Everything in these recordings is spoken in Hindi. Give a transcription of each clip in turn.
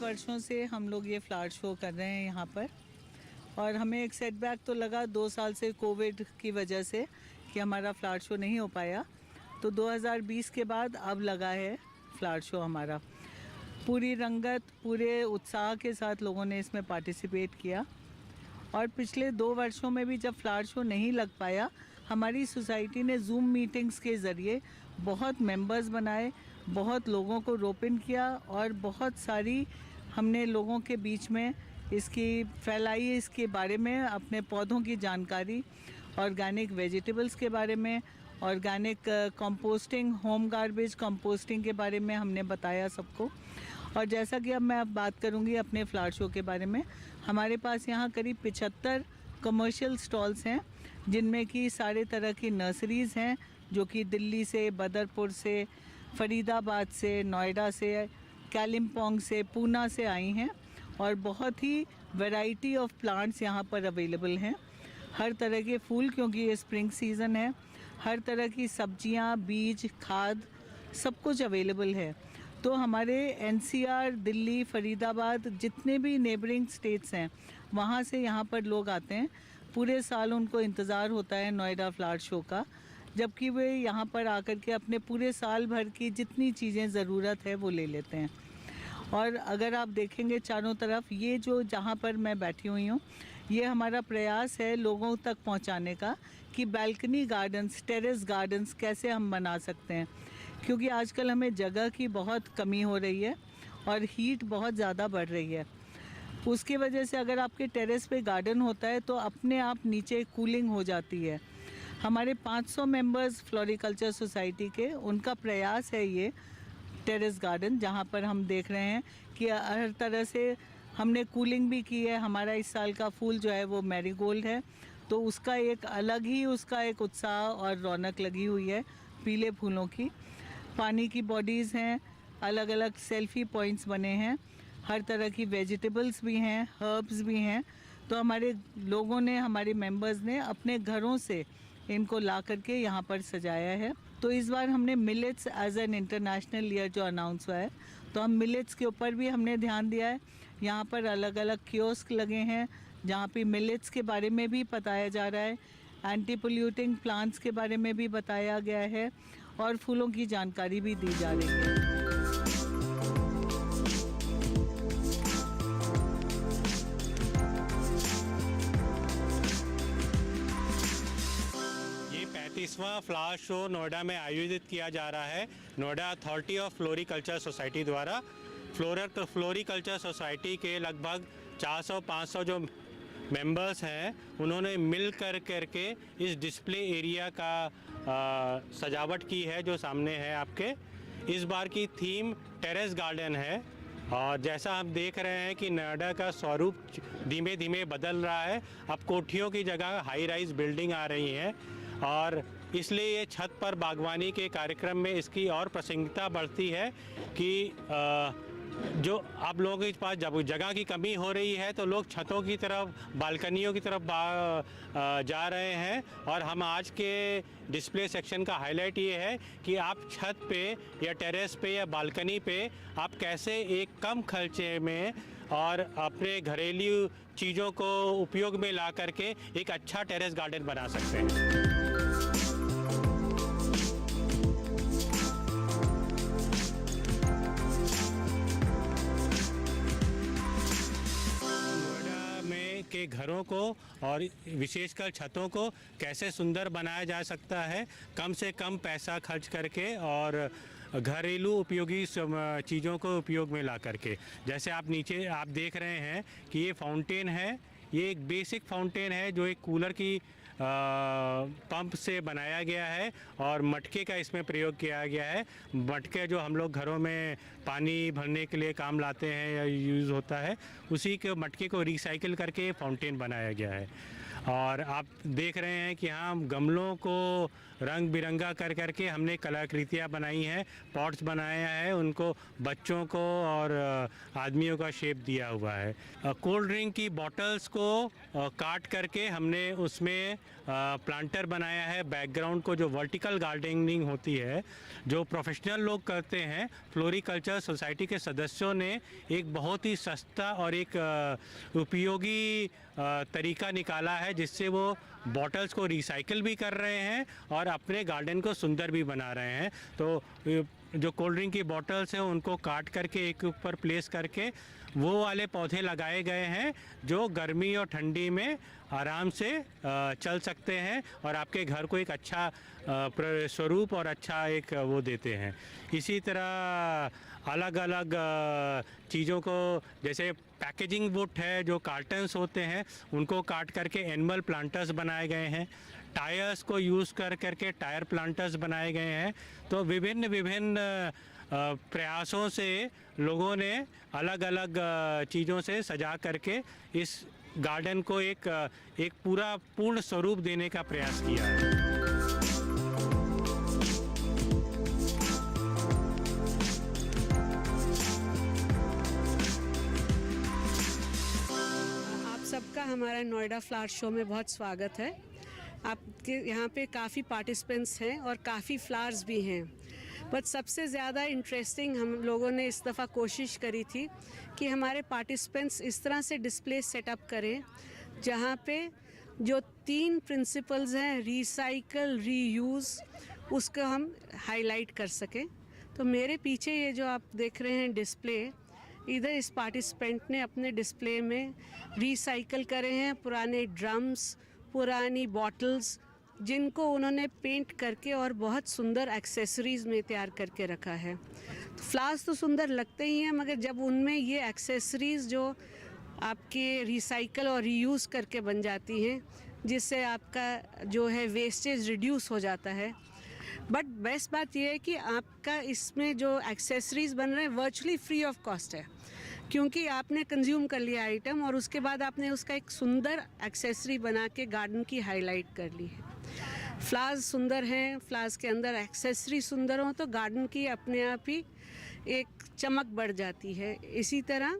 वर्षों से हम लोग ये फ्लावर शो कर रहे हैं यहाँ पर, और हमें एक सेटबैक तो लगा 2 साल से कोविड की वजह से कि हमारा फ्लावर शो नहीं हो पाया। तो 2020 के बाद अब लगा है फ्लावर शो हमारा। पूरी रंगत, पूरे उत्साह के साथ लोगों ने इसमें पार्टिसिपेट किया। और पिछले 2 वर्षों में भी जब फ्लावर शो नहीं लग पाया, हमारी सोसाइटी ने जूम मीटिंग्स के ज़रिए बहुत मेंबर्स बनाए, बहुत लोगों को रोप इन किया और बहुत सारी हमने लोगों के बीच में इसकी फैलाई, इसके बारे में अपने पौधों की जानकारी, ऑर्गेनिक वेजिटेबल्स के बारे में, organic composting, home garbage composting के बारे में हमने बताया सबको। और जैसा कि अब मैं बात करूंगी अपने फ्लावर शो के बारे में, हमारे पास यहाँ करीब 75 कमर्शियल स्टॉल्स हैं, जिनमें कि सारे तरह की नर्सरीज़ हैं जो कि दिल्ली से, बदरपुर से, फरीदाबाद से, नोएडा से, कालिम्पोंग से, पूना से आई हैं। और बहुत ही वैरायटी ऑफ प्लांट्स यहाँ पर अवेलेबल हैं। हर तरह के फूल, क्योंकि ये स्प्रिंग सीज़न है, हर तरह की सब्जियाँ, बीज, खाद, सब कुछ अवेलेबल है। तो हमारे एनसीआर, दिल्ली, फरीदाबाद, जितने भी नेबरिंग स्टेट्स हैं, वहाँ से यहाँ पर लोग आते हैं। पूरे साल उनको इंतज़ार होता है नोएडा फ्लावर शो का, जबकि वे यहाँ पर आकर के अपने पूरे साल भर की जितनी चीज़ें ज़रूरत है वो ले लेते हैं। और अगर आप देखेंगे चारों तरफ, ये जो जहाँ पर मैं बैठी हुई हूँ, ये हमारा प्रयास है लोगों तक पहुँचाने का कि बालकनी गार्डन्स, टेरेस गार्डन्स कैसे हम बना सकते हैं, क्योंकि आजकल हमें जगह की बहुत कमी हो रही है और हीट बहुत ज़्यादा बढ़ रही है। उसकी वजह से अगर आपके टेरेस पे गार्डन होता है तो अपने आप नीचे कूलिंग हो जाती है। हमारे 500 मेंबर्स फ्लोरिकल्चर सोसाइटी के, उनका प्रयास है ये टेरेस गार्डन, जहाँ पर हम देख रहे हैं कि हर तरह से हमने कूलिंग भी की है। हमारा इस साल का फूल जो है वो मैरीगोल्ड है, तो उसका एक अलग ही उसका एक उत्साह और रौनक लगी हुई है पीले फूलों की। पानी की बॉडीज़ हैं, अलग अलग सेल्फी पॉइंट्स बने हैं, हर तरह की वेजिटेबल्स भी हैं, हर्ब्स भी हैं। तो हमारे लोगों ने, हमारे मेंबर्स ने अपने घरों से इनको ला करके यहाँ पर सजाया है। तो इस बार हमने millets as an international year जो अनाउंस हुआ है, तो हम मिलेट्स के ऊपर भी हमने ध्यान दिया है। यहाँ पर अलग अलग कियोस्क लगे हैं जहाँ पे मिलेट्स के बारे में भी बताया जा रहा है, एंटी पोल्यूटिंग प्लांट्स के बारे में भी बताया गया है और फूलों की जानकारी भी दी जा रही है। ये 35वां फ्लावर शो नोएडा में आयोजित किया जा रहा है Noida authority of floriculture society द्वारा। फ्लोरिकल्चर सोसाइटी के लगभग 400-500 जो मेंबर्स हैं, उन्होंने मिल करके इस डिस्प्ले एरिया का सजावट की है जो सामने है आपके। इस बार की थीम टेरेस गार्डन है और जैसा हम देख रहे हैं कि नोएडा का स्वरूप धीमे धीमे बदल रहा है। अब कोठियों की जगह हाई राइज बिल्डिंग आ रही हैं और इसलिए ये छत पर बागवानी के कार्यक्रम में इसकी और प्रासंगिकता बढ़ती है कि जो आप लोगों के पास जब जगह की कमी हो रही है तो लोग छतों की तरफ, बालकनियों की तरफ जा रहे हैं। और हम आज के डिस्प्ले सेक्शन का हाईलाइट ये है कि आप छत पे या टेरेस पे या बालकनी पे आप कैसे एक कम खर्चे में और अपने घरेलू चीज़ों को उपयोग में ला करके एक अच्छा टेरेस गार्डन बना सकते हैं। के घरों को और विशेषकर छतों को कैसे सुंदर बनाया जा सकता है कम से कम पैसा खर्च करके और घरेलू उपयोगी चीज़ों को उपयोग में ला करके। जैसे आप नीचे आप देख रहे हैं कि ये फाउंटेन है, ये एक बेसिक फाउंटेन है जो एक कूलर की पंप से बनाया गया है और मटके का इसमें प्रयोग किया गया है। मटके जो हम लोग घरों में पानी भरने के लिए काम लाते हैं या यूज़ होता है, उसी के मटके को रिसाइकिल करके फाउंटेन बनाया गया है। और आप देख रहे हैं कि हम गमलों को रंग बिरंगा कर करके हमने कलाकृतियाँ बनाई हैं, पॉट्स बनाया है, उनको बच्चों को और आदमियों का शेप दिया हुआ है। कोल्ड ड्रिंक की बॉटल्स को काट करके हमने उसमें प्लांटर बनाया है। बैकग्राउंड को जो वर्टिकल गार्डनिंग होती है, जो प्रोफेशनल लोग करते हैं, फ्लोरिकल्चर सोसाइटी के सदस्यों ने एक बहुत ही सस्ता और एक उपयोगी तरीका निकाला है, जिससे वो बॉटल्स को रिसाइकिल भी कर रहे हैं और अपने गार्डन को सुंदर भी बना रहे हैं। तो जो कोल्ड ड्रिंक की बॉटल्स हैं उनको काट करके एक ऊपर प्लेस करके वो वाले पौधे लगाए गए हैं जो गर्मी और ठंडी में आराम से चल सकते हैं और आपके घर को एक अच्छा स्वरूप और अच्छा एक वो देते हैं। इसी तरह अलग अलग चीज़ों को, जैसे पैकेजिंग वुड है, जो कार्टन्स होते हैं उनको काट करके एनिमल प्लांटर्स बनाए गए हैं। टायर्स को यूज़ कर करके टायर प्लांटर्स बनाए गए हैं। तो विभिन्न प्रयासों से लोगों ने अलग अलग चीज़ों से सजा करके इस गार्डन को एक पूर्ण स्वरूप देने का प्रयास किया है। सबका हमारा नोएडा फ्लावर शो में बहुत स्वागत है। आपके यहाँ पे काफ़ी पार्टिसिपेंट्स हैं और काफ़ी फ्लावर्स भी हैं। बट सबसे ज़्यादा इंटरेस्टिंग हम लोगों ने इस दफ़ा कोशिश करी थी कि हमारे पार्टिसिपेंट्स इस तरह से डिस्प्ले सेटअप करें जहाँ पे जो 3 प्रिंसिपल्स हैं, रिसाइकल, रीयूज़, उसको हम हाईलाइट कर सकें। तो मेरे पीछे ये जो आप देख रहे हैं डिस्प्ले, इधर इस पार्टिसिपेंट ने अपने डिस्प्ले में रिसाइकल करे हैं पुराने ड्रम्स, पुरानी बॉटल्स, जिनको उन्होंने पेंट करके और बहुत सुंदर एक्सेसरीज़ में तैयार करके रखा है। तो फ्लावर्स तो सुंदर लगते ही हैं, मगर जब उनमें ये एक्सेसरीज़ जो आपके रिसाइकल और रीयूज़ करके बन जाती हैं, जिससे आपका जो है वेस्टेज रिड्यूस हो जाता है। बट बेस्ट बात यह है कि आपका इसमें जो एक्सेसरीज़ बन रहे हैं वर्चुअली फ्री ऑफ कॉस्ट है, क्योंकि आपने कंज्यूम कर लिया आइटम और उसके बाद आपने उसका एक सुंदर एक्सेसरी बना के गार्डन की हाईलाइट कर ली है। फ्लावर्स सुंदर हैं, फ्लावर्स के अंदर एक्सेसरी सुंदर हो तो गार्डन की अपने आप ही एक चमक बढ़ जाती है। इसी तरह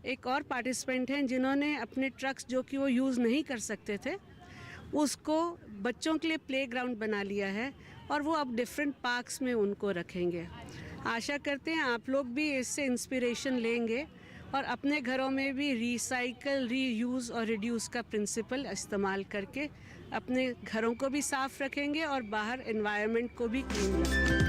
एक और पार्टिसिपेंट हैं जिन्होंने अपने ट्रक्स जो कि वो यूज़ नहीं कर सकते थे, उसको बच्चों के लिए प्लेग्राउंड बना लिया है और वो अब डिफरेंट पार्क्स में उनको रखेंगे। आशा करते हैं आप लोग भी इससे इंस्पिरेशन लेंगे और अपने घरों में भी रिसाइकल, रीयूज़ और रिड्यूस का प्रिंसिपल इस्तेमाल करके अपने घरों को भी साफ़ रखेंगे और बाहर एनवायरनमेंट को भी क्लीन रखेंगे।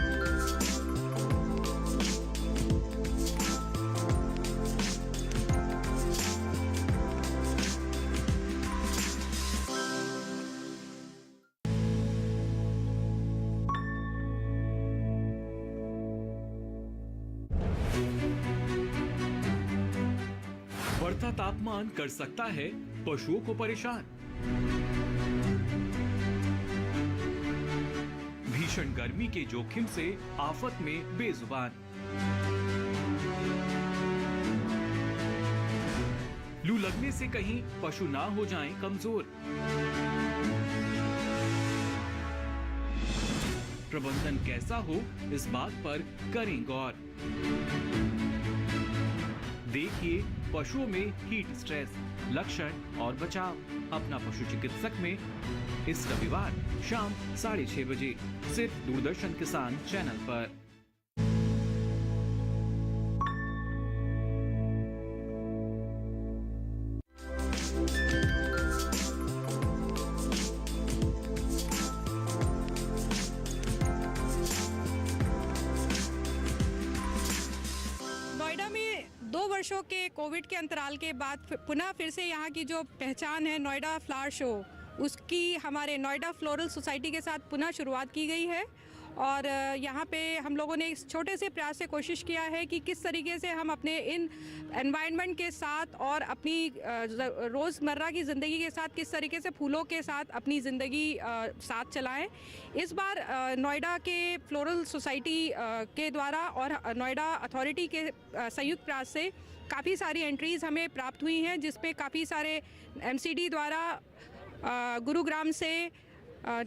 बढ़ता तापमान कर सकता है पशुओं को परेशान। भीषण गर्मी के जोखिम से आफत में बेजुबान। लू लगने से कहीं पशु ना हो जाएं कमजोर। प्रबंधन कैसा हो, इस बात पर करें गौर। देखिए पशुओं में हीट स्ट्रेस, लक्षण और बचाव अपना पशु चिकित्सक में इस रविवार शाम 6:30 बजे सिर्फ दूरदर्शन किसान चैनल पर। नोएडा में 2 वर्षों के कोविड के अंतराल के बाद पुनः फिर से यहाँ की जो पहचान है नोएडा फ्लावर शो, उसकी हमारे नोएडा फ्लोरल सोसाइटी के साथ पुनः शुरुआत की गई है। और यहाँ पे हम लोगों ने इस छोटे से प्रयास से कोशिश किया है कि किस तरीके से हम अपने इन एनवायरनमेंट के साथ और अपनी रोज़मर्रा की ज़िंदगी के साथ किस तरीके से फूलों के साथ अपनी ज़िंदगी साथ चलाएं। इस बार नोएडा के फ्लोरल सोसाइटी के द्वारा और नोएडा अथॉरिटी के संयुक्त प्रयास से काफ़ी सारी एंट्रीज़ हमें प्राप्त हुई हैं, जिस पे काफ़ी सारे MCD द्वारा गुरुग्राम से,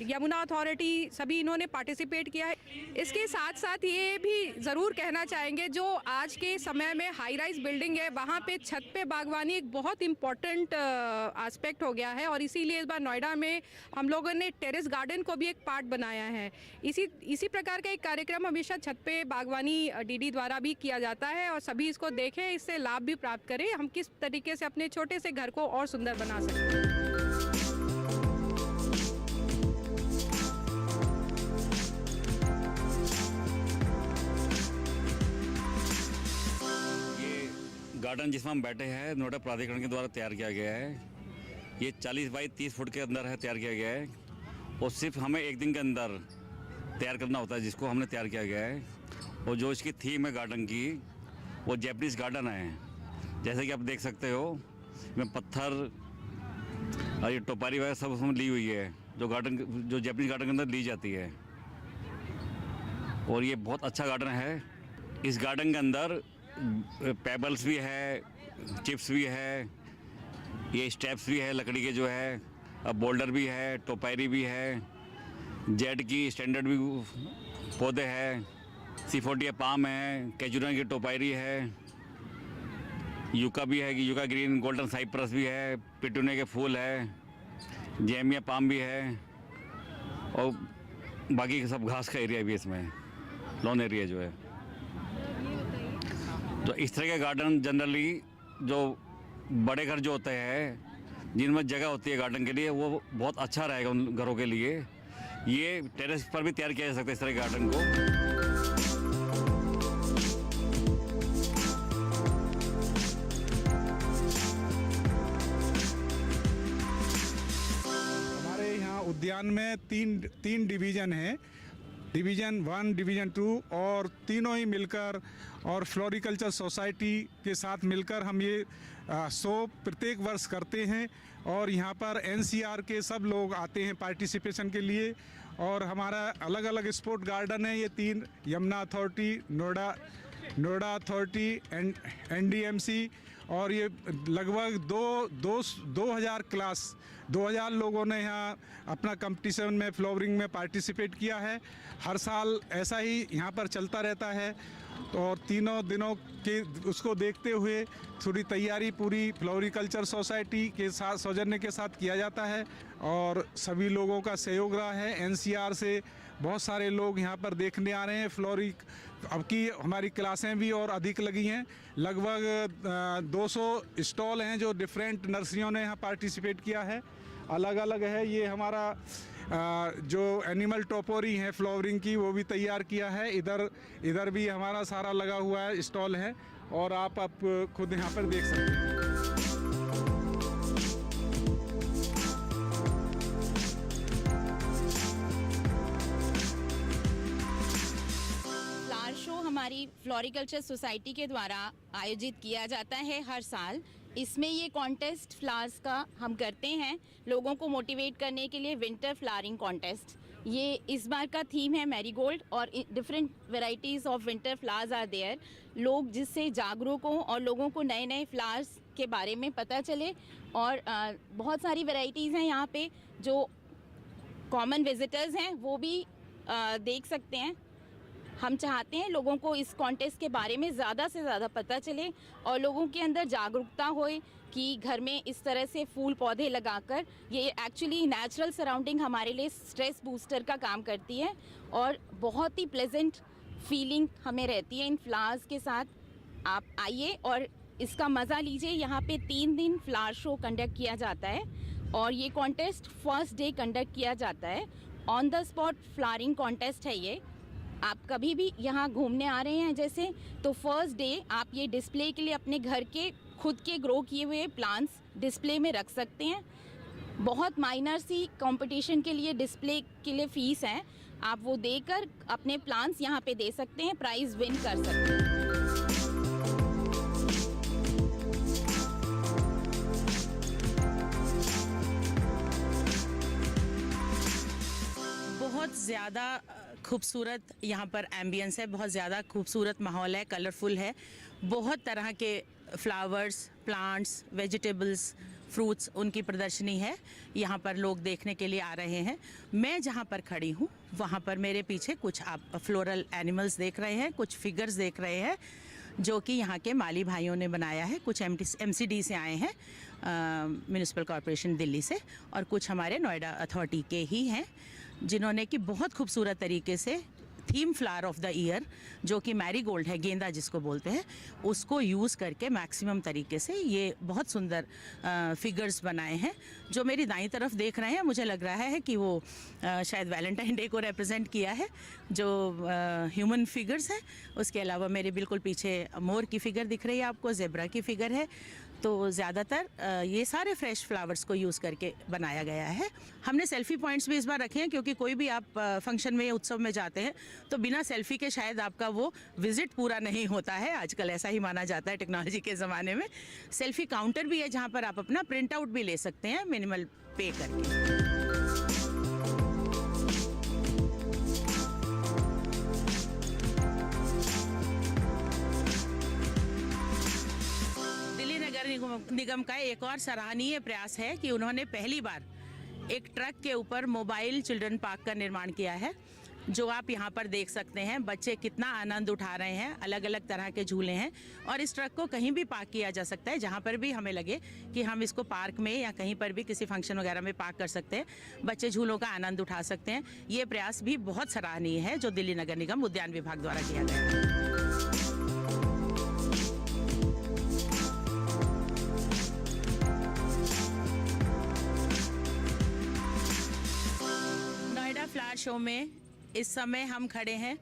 यमुना अथॉरिटी, सभी इन्होंने पार्टिसिपेट किया है। इसके साथ साथ ये भी ज़रूर कहना चाहेंगे, जो आज के समय में हाई राइज बिल्डिंग है वहाँ पे छत पे बागवानी एक बहुत इम्पॉर्टेंट एस्पेक्ट हो गया है, और इसीलिए इस बार नोएडा में हम लोगों ने टेरेस गार्डन को भी एक पार्ट बनाया है। इसी प्रकार का एक कार्यक्रम हमेशा छत पे बागवानी डीडी द्वारा भी किया जाता है, और सभी इसको देखें, इससे लाभ भी प्राप्त करें। हम किस तरीके से अपने छोटे से घर को और सुंदर बना सकते हैं। गार्डन जिसमें हम बैठे हैं नोएडा प्राधिकरण के द्वारा तैयार किया गया है। ये 40 बाई 30 फुट के अंदर है, तैयार किया गया है, और सिर्फ हमें एक दिन के अंदर तैयार करना होता है, जिसको हमने तैयार किया गया है। और जो इसकी थीम है गार्डन की, वो जैपनीज़ गार्डन है। जैसे कि आप देख सकते हो, इसमें पत्थर और ये टोपारी वगैरह सब उसमें ली हुई है, जो जैपनीज़ गार्डन के अंदर ली जाती है। और ये बहुत अच्छा गार्डन है। इस गार्डन के अंदर पेबल्स भी है, चिप्स भी है, ये स्टेप्स भी है लकड़ी के जो है, अब बोल्डर भी है, टोपायरी भी है, जेड की स्टैंडर्ड भी पौधे हैं, C40 पाम है, कैचुरा की टोपायरी है, यूका भी है, यूका ग्रीन, गोल्डन साइप्रस भी है, पिटूने के फूल है, जेमिया पाम भी है, और बाकी सब घास का एरिया भी है इसमें, लॉन एरिया जो है। तो इस तरह के गार्डन जनरली जो बड़े घर जो होते हैं, जिनमें जगह होती है गार्डन के लिए, वो बहुत अच्छा रहेगा उन घरों के लिए। ये टेरेस पर भी तैयार किया जा सकता है इस तरह के गार्डन को। हमारे यहाँ उद्यान में तीन डिवीज़न हैं, डिवीज़न 1, डिवीज़न 2, और तीनों ही मिलकर और फ्लोरिकल्चर सोसाइटी के साथ मिलकर हम ये शो प्रत्येक वर्ष करते हैं। और यहाँ पर NCR के सब लोग आते हैं पार्टिसिपेशन के लिए। और हमारा अलग अलग स्पोर्ट गार्डन है, ये 3, Yamuna authority, Noida authority, NDMC, और ये लगभग 2000 लोगों ने यहाँ अपना कंपटीशन में फ्लावरिंग में पार्टिसिपेट किया है। हर साल ऐसा ही यहाँ पर चलता रहता है। और तीनों दिनों के उसको देखते हुए थोड़ी तैयारी पूरी फ्लोरिकल्चर सोसाइटी के साथ सौजन्य के साथ किया जाता है, और सभी लोगों का सहयोग रहा है। NCR से बहुत सारे लोग यहाँ पर देखने आ रहे हैं। अब की हमारी क्लासें भी और अधिक लगी हैं, लगभग 200 स्टॉल हैं जो डिफरेंट नर्सरियों ने यहाँ पार्टिसिपेट किया है। अलग अलग है, ये हमारा जो एनिमल टोपोरी है फ्लावरिंग की, वो भी तैयार किया है। इधर भी हमारा सारा लगा हुआ है, स्टॉल है, और आप खुद यहाँ पर देख सकते हैं। फ्लावर शो हमारी फ्लोरिकल्चर सोसाइटी के द्वारा आयोजित किया जाता है हर साल। इसमें ये कॉन्टेस्ट फ्लावर्स का हम करते हैं लोगों को मोटिवेट करने के लिए। विंटर फ्लावरिंग कॉन्टेस्ट, ये इस बार का थीम है मैरीगोल्ड, और different varieties of winter flowers are there. लोग जिससे जागरूक हों और लोगों को नए नए फ्लावर्स के बारे में पता चले। और बहुत सारी वेराइटीज़ हैं यहाँ पे, जो कॉमन विजिटर्स हैं वो भी देख सकते हैं। हम चाहते हैं लोगों को इस कॉन्टेस्ट के बारे में ज़्यादा से ज़्यादा पता चले, और लोगों के अंदर जागरूकता होए कि घर में इस तरह से फूल पौधे लगाकर, ये एक्चुअली नेचुरल सराउंडिंग हमारे लिए स्ट्रेस बूस्टर का काम करती है, और बहुत ही प्लेजेंट फीलिंग हमें रहती है इन फ्लावर्स के साथ। आप आइए और इसका मज़ा लीजिए। यहाँ पे 3 दिन फ्लावर शो कंडक्ट किया जाता है, और ये कॉन्टेस्ट फर्स्ट डे कंडक्ट किया जाता है। On the spot flowering contest है ये। आप कभी भी यहाँ घूमने आ रहे हैं जैसे, तो फर्स्ट डे आप ये डिस्प्ले के लिए अपने घर के खुद के ग्रो किए हुए प्लांट्स डिस्प्ले में रख सकते हैं। बहुत माइनर सी कंपटीशन के लिए डिस्प्ले के लिए फ़ीस है, आप वो देकर अपने प्लांट्स यहाँ पे दे सकते हैं, प्राइज़ विन कर सकते हैं। बहुत ज़्यादा खूबसूरत यहाँ पर एम्बियंस है, बहुत ज़्यादा खूबसूरत माहौल है, कलरफुल है। बहुत तरह के फ्लावर्स, प्लांट्स, वेजिटेबल्स, फ्रूट्स, उनकी प्रदर्शनी है। यहाँ पर लोग देखने के लिए आ रहे हैं। मैं जहाँ पर खड़ी हूँ वहाँ पर मेरे पीछे कुछ आप फ्लोरल एनिमल्स देख रहे हैं, कुछ फिगर्स देख रहे हैं जो कि यहाँ के माली भाइयों ने बनाया है। कुछ MCD से आए हैं, म्यूनिसिपल कॉरपोरेशन दिल्ली से, और कुछ हमारे नोएडा अथॉरिटी के ही हैं, जिन्होंने कि बहुत खूबसूरत तरीके से theme flower of the year जो कि मैरीगोल्ड है, गेंदा जिसको बोलते हैं, उसको यूज़ करके मैक्सिमम तरीके से ये बहुत सुंदर फिगर्स बनाए हैं। जो मेरी दाईं तरफ देख रहे हैं, मुझे लग रहा है कि वो शायद वैलेंटाइन डे को रिप्रेजेंट किया है, जो ह्यूमन फिगर्स हैं। उसके अलावा मेरे बिल्कुल पीछे मोर की फिगर दिख रही है आपको, ज़ेब्रा की फिगर है। तो ज़्यादातर ये सारे फ्रेश फ्लावर्स को यूज़ करके बनाया गया है। हमने सेल्फ़ी पॉइंट्स भी इस बार रखे हैं, क्योंकि कोई भी आप फंक्शन में, उत्सव में जाते हैं तो बिना सेल्फ़ी के शायद आपका वो विज़िट पूरा नहीं होता है। आजकल ऐसा ही माना जाता है टेक्नोलॉजी के ज़माने में। सेल्फ़ी काउंटर भी है जहाँ पर आप अपना प्रिंट आउट भी ले सकते हैं मिनिमल पे करके। निगम का एक और सराहनीय प्रयास है कि उन्होंने पहली बार एक ट्रक के ऊपर मोबाइल चिल्ड्रन पार्क का निर्माण किया है, जो आप यहाँ पर देख सकते हैं। बच्चे कितना आनंद उठा रहे हैं, अलग अलग तरह के झूले हैं, और इस ट्रक को कहीं भी पार्क किया जा सकता है, जहाँ पर भी हमें लगे कि हम इसको पार्क में या कहीं पर भी किसी फंक्शन वगैरह में पार्क कर सकते हैं। बच्चे झूलों का आनंद उठा सकते हैं। ये प्रयास भी बहुत सराहनीय है जो दिल्ली नगर निगम उद्यान विभाग द्वारा किया गया है। फ्लावर शो में इस समय हम खड़े हैं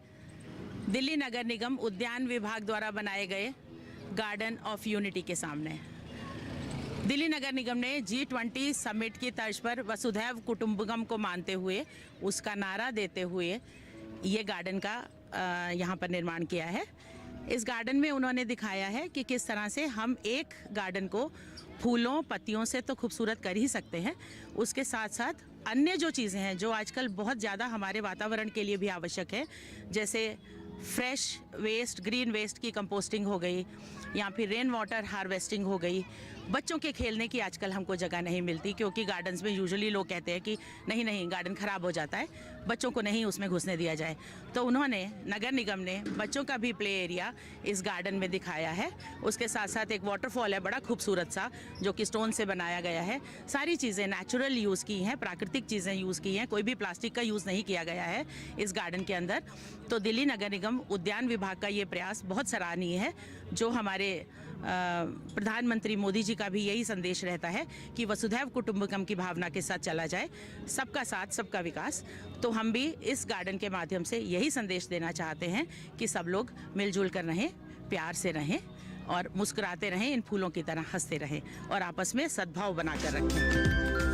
दिल्ली नगर निगम उद्यान विभाग द्वारा बनाए गए गार्डन ऑफ यूनिटी के सामने। दिल्ली नगर निगम ने G20 समिट की तर्ज पर वसुधैव कुटुंबकम को मानते हुए, उसका नारा देते हुए ये गार्डन का यहाँ पर निर्माण किया है। इस गार्डन में उन्होंने दिखाया है कि किस तरह से हम एक गार्डन को फूलों पत्तियों से तो खूबसूरत कर ही सकते हैं, उसके साथ साथ अन्य जो चीज़ें हैं जो आजकल बहुत ज़्यादा हमारे वातावरण के लिए भी आवश्यक है, जैसे फ्रेश वेस्ट, ग्रीन वेस्ट की कंपोस्टिंग हो गई, या फिर रेन वाटर हार्वेस्टिंग हो गई। बच्चों के खेलने की आजकल हमको जगह नहीं मिलती, क्योंकि गार्डन्स में यूजुअली लोग कहते हैं कि नहीं गार्डन ख़राब हो जाता है, बच्चों को नहीं उसमें घुसने दिया जाए। तो उन्होंने, नगर निगम ने बच्चों का भी प्ले एरिया इस गार्डन में दिखाया है। उसके साथ साथ एक वाटरफॉल है बड़ा खूबसूरत सा, जो कि स्टोन से बनाया गया है। सारी चीज़ें नेचुरल यूज़ की हैं, प्राकृतिक चीज़ें यूज़ की हैं, कोई भी प्लास्टिक का यूज़ नहीं किया गया है इस गार्डन के अंदर। तो दिल्ली नगर निगम उद्यान विभाग का ये प्रयास बहुत सराहनीय है, जो हमारे प्रधानमंत्री मोदी जी का भी यही संदेश रहता है कि वसुधैव कुटुंबकम की भावना के साथ चला जाए, सबका साथ सबका विकास। तो हम भी इस गार्डन के माध्यम से यही संदेश देना चाहते हैं कि सब लोग मिलजुल कर रहें, प्यार से रहें और मुस्कुराते रहें, इन फूलों की तरह हंसते रहें और आपस में सद्भाव बनाकर रखें।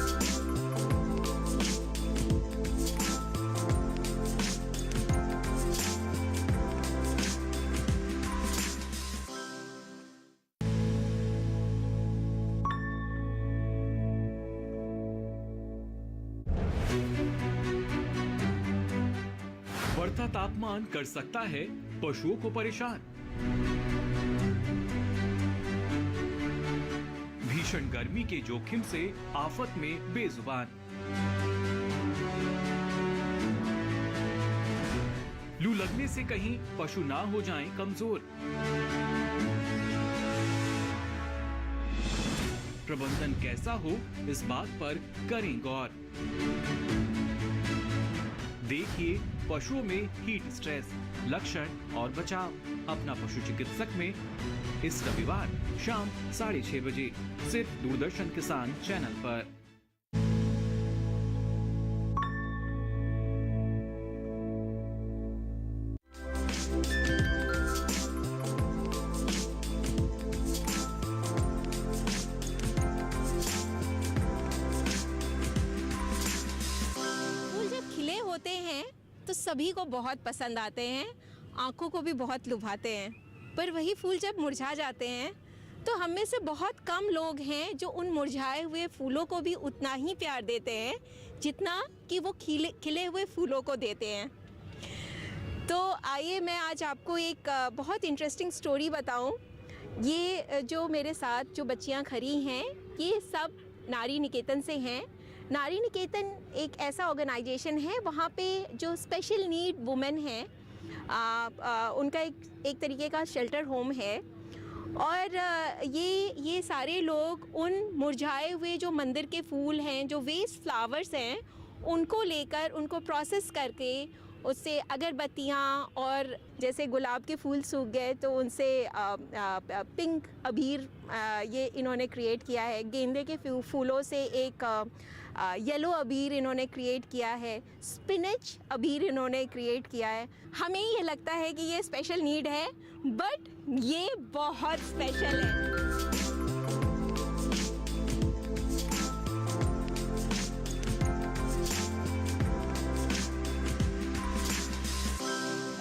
बढ़ता तापमान कर सकता है पशुओं को परेशान। भीषण गर्मी के जोखिम से आफत में बेजुबान। लू लगने से कहीं पशु ना हो जाएं कमजोर। प्रबंधन कैसा हो, इस बात पर करें गौर। देखिए पशुओं में हीट स्ट्रेस, लक्षण और बचाव, अपना पशु चिकित्सक में इस रविवार शाम 6:30 बजे सिर्फ दूरदर्शन किसान चैनल पर। तो सभी को बहुत पसंद आते हैं, आंखों को भी बहुत लुभाते हैं, पर वही फूल जब मुरझा जाते हैं तो हम में से बहुत कम लोग हैं जो उन मुरझाए हुए फूलों को भी उतना ही प्यार देते हैं जितना कि वो खिले हुए फूलों को देते हैं। तो आइए मैं आज आपको एक बहुत इंटरेस्टिंग स्टोरी बताऊं। ये जो मेरे साथ जो बच्चियां खड़ी हैं, ये सब नारी निकेतन से हैं। नारी निकेतन एक ऐसा ऑर्गेनाइजेशन है, वहाँ पे जो स्पेशल नीड वुमेन हैं उनका एक तरीके का शेल्टर होम है। और ये सारे लोग उन मुरझाए हुए जो मंदिर के फूल हैं, जो वेस्ट फ्लावर्स हैं, उनको लेकर उनको प्रोसेस करके उससे अगरबत्तियाँ, और जैसे गुलाब के फूल सूख गए तो उनसे पिंक अबीर ये इन्होंने क्रिएट किया है। गेंदे के फूलों से एक येलो अबीर इन्होंने क्रिएट किया है। स्पिनच अबीर इन्होंने क्रिएट किया है। हमें ये लगता है कि ये स्पेशल नीड है, बट ये बहुत स्पेशल है।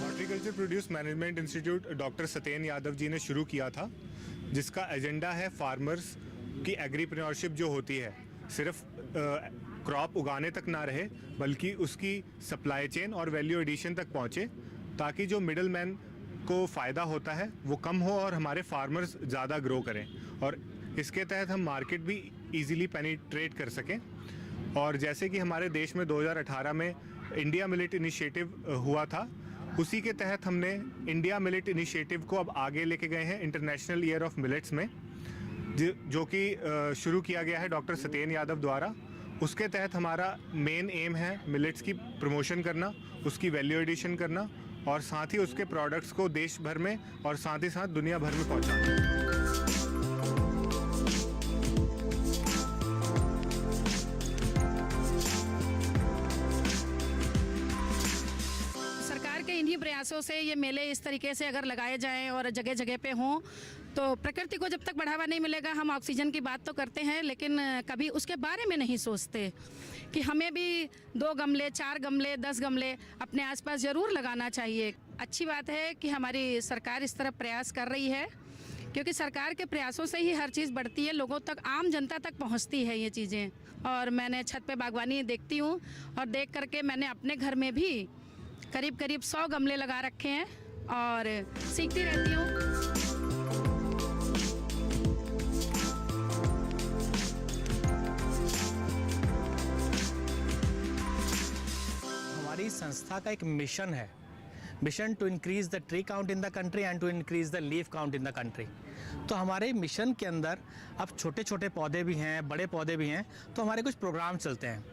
Horticulture produce management institute doctor Satyen Yadav ji ने शुरू किया था, जिसका एजेंडा है फार्मर्स की एग्रीप्रेन्योरशिप जो होती है, सिर्फ क्रॉप उगाने तक ना रहे बल्कि उसकी सप्लाई चेन और वैल्यू एडिशन तक पहुँचे, ताकि जो मिडल मैन को फ़ायदा होता है वो कम हो और हमारे फार्मर्स ज़्यादा ग्रो करें, और इसके तहत हम मार्केट भी इजीली पेनिट्रेट कर सकें। और जैसे कि हमारे देश में 2018 में इंडिया मिलेट इनिशिएटिव हुआ था, उसी के तहत हमने इंडिया मिलेट इनिशिएटिव को अब आगे लेके गए हैं इंटरनेशनल ईयर ऑफ मिलेट्स में, जो कि शुरू किया गया है डॉक्टर सत्येन यादव द्वारा। उसके तहत हमारा मेन एम है मिलेट्स की प्रमोशन करना, उसकी वैल्यू एडिशन करना, और साथ ही उसके प्रोडक्ट्स को देश भर में और साथ ही साथ दुनिया भर में पहुंचाना। इन्हीं प्रयासों से ये मेले इस तरीके से अगर लगाए जाएं और जगह जगह पे हों, तो प्रकृति को जब तक बढ़ावा नहीं मिलेगा, हम ऑक्सीजन की बात तो करते हैं लेकिन कभी उसके बारे में नहीं सोचते कि हमें भी 2 गमले, 4 गमले, 10 गमले अपने आसपास ज़रूर लगाना चाहिए। अच्छी बात है कि हमारी सरकार इस तरफ प्रयास कर रही है, क्योंकि सरकार के प्रयासों से ही हर चीज़ बढ़ती है, लोगों तक, आम जनता तक पहुँचती है ये चीज़ें। और मैंने छत पे बागवानी देखती हूँ, और देख करके मैंने अपने घर में भी करीब 100 गमले लगा रखे हैं और सीखती रहती हूँ। हमारी संस्था का एक मिशन है, mission to increase the tree count in the country and to increase the leaf count in the country. तो हमारे मिशन के अंदर अब छोटे छोटे पौधे भी हैं, बड़े पौधे भी हैं, तो हमारे कुछ प्रोग्राम चलते हैं,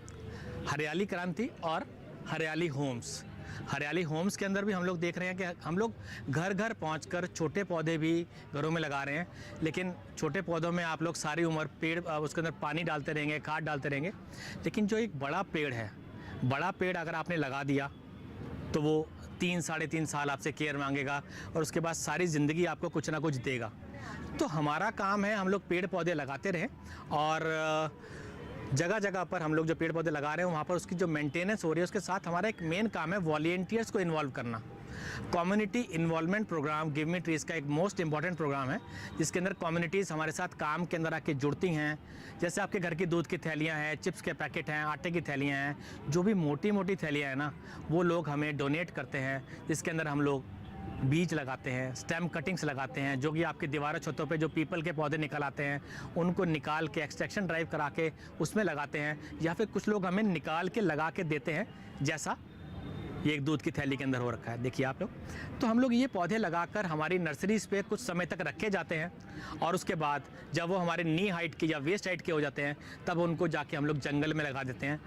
हरियाली क्रांति और हरियाली होम्स। हरियाली होम्स के अंदर भी हम लोग देख रहे हैं कि हम लोग घर घर पहुंचकर छोटे पौधे भी घरों में लगा रहे हैं, लेकिन छोटे पौधों में आप लोग सारी उम्र पेड़ उसके अंदर पानी डालते रहेंगे, खाद डालते रहेंगे, लेकिन जो एक बड़ा पेड़ है, बड़ा पेड़ अगर आपने लगा दिया तो वो 3 साढ़े 3 साल आपसे केयर मांगेगा और उसके बाद सारी ज़िंदगी आपको कुछ ना कुछ देगा। तो हमारा काम है हम लोग पेड़ पौधे लगाते रहें, और जगह जगह पर हम लोग जो पेड़ पौधे लगा रहे हैं वहाँ पर उसकी जो मेंटेनेंस हो रही है, उसके साथ हमारा एक मेन काम है वॉलंटियर्स को इन्वॉल्व करना। Community involvement programme give me trees का एक मोस्ट इंपॉर्टेंट प्रोग्राम है, जिसके अंदर कम्युनिटीज़ हमारे साथ काम के अंदर आके जुड़ती हैं। जैसे आपके घर की दूध की थैलियाँ हैं, चिप्स के पैकेट हैं, आटे की थैलियाँ हैं, जो भी मोटी मोटी थैलियाँ हैं ना, वो लोग हमें डोनेट करते हैं, जिसके अंदर हम लोग बीज लगाते हैं, स्टेम कटिंग्स लगाते हैं, जो कि आपकी दीवारों छतों पे जो पीपल के पौधे निकल आते हैं उनको निकाल के एक्सट्रैक्शन ड्राइव करा के उसमें लगाते हैं, या फिर कुछ लोग हमें निकाल के लगा के देते हैं, जैसा ये एक दूध की थैली के अंदर हो रखा है, देखिए आप लोग। तो हम लोग ये पौधे लगाकर हमारी नर्सरीज़ पे कुछ समय तक रखे जाते हैं, और उसके बाद जब वो हमारे नी हाइट के या वेस्ट हाइट के हो जाते हैं, तब उनको जाके हम लोग जंगल में लगा देते हैं।